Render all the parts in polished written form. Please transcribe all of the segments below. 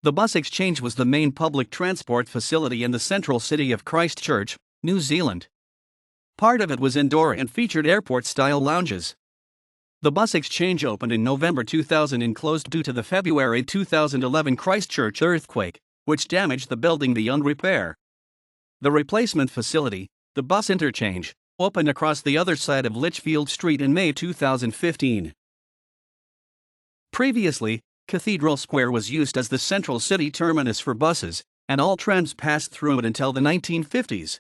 The Bus Exchange was the main public transport facility in the central city of Christchurch, New Zealand. Part of it was indoor and featured airport-style lounges. The Bus Exchange opened in November 2000 and closed due to the February 2011 Christchurch earthquake, which damaged the building beyond repair. The replacement facility, the Bus Interchange, opened across the other side of Lichfield Street in May 2015. Previously, Cathedral Square was used as the central city terminus for buses, and all trams passed through it until the 1950s.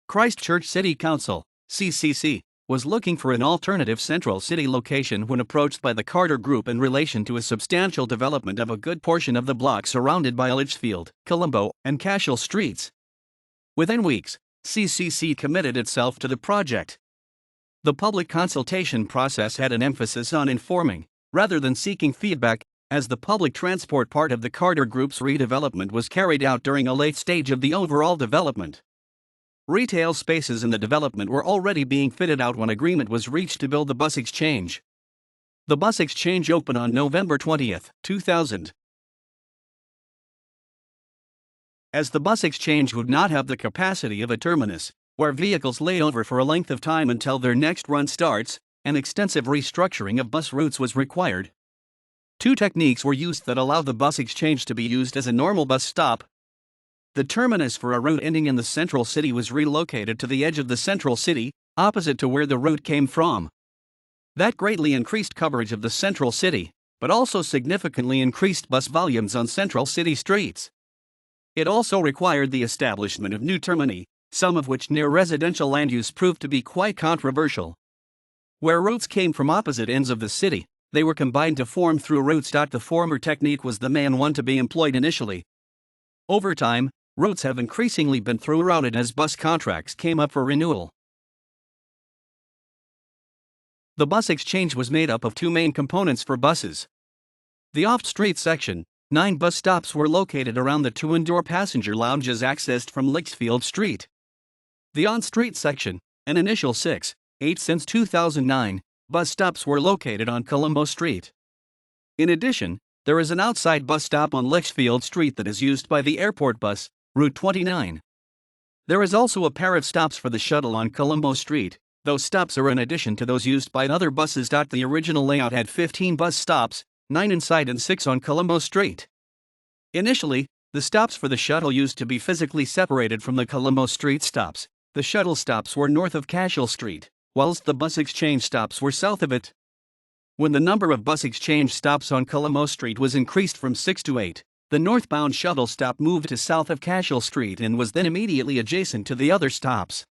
Christchurch City Council, CCC, was looking for an alternative central city location when approached by the Carter Group in relation to a substantial development of a good portion of the block surrounded by Lichfield, Colombo, and Cashel streets. Within weeks, CCC committed itself to the project. The public consultation process had an emphasis on informing, rather than seeking feedback, as the public transport part of the Carter Group's redevelopment was carried out during a late stage of the overall development. Retail spaces in the development were already being fitted out when agreement was reached to build the Bus Exchange. The Bus Exchange opened on November 20, 2000. As the Bus Exchange would not have the capacity of a terminus, where vehicles laid over for a length of time until their next run starts, an extensive restructuring of bus routes was required. Two techniques were used that allow the Bus Exchange to be used as a normal bus stop. The terminus for a route ending in the central city was relocated to the edge of the central city, opposite to where the route came from. That greatly increased coverage of the central city, but also significantly increased bus volumes on central city streets. It also required the establishment of new termini, some of which near residential land use proved to be quite controversial. Where routes came from opposite ends of the city, they were combined to form through routes. The former technique was the main one to be employed initially. Over time, routes have increasingly been through routed as bus contracts came up for renewal. The Bus Exchange was made up of two main components for buses. The off-street section, 9 bus stops were located around the 2 indoor passenger lounges accessed from Lichfield Street. The on-street section, an initial 6, 8 since 2009, bus stops were located on Colombo Street. In addition, there is an outside bus stop on Lichfield Street that is used by the airport bus, Route 29. There is also a pair of stops for the shuttle on Colombo Street. Those stops are in addition to those used by other buses. The original layout had 15 bus stops, 9 inside and 6 on Colombo Street. Initially, the stops for the shuttle used to be physically separated from the Colombo Street stops. The shuttle stops were north of Cashel Street, whilst the Bus Exchange stops were south of it. When the number of Bus Exchange stops on Colombo Street was increased from 6 to 8, the northbound shuttle stop moved to south of Cashel Street and was then immediately adjacent to the other stops.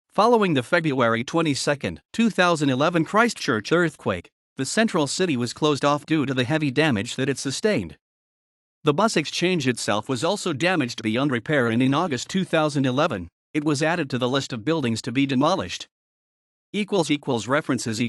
Following the February 22, 2011 Christchurch earthquake, the central city was closed off due to the heavy damage that it sustained. The Bus Exchange itself was also damaged beyond repair, and in August 2011, it was added to the list of buildings to be demolished. References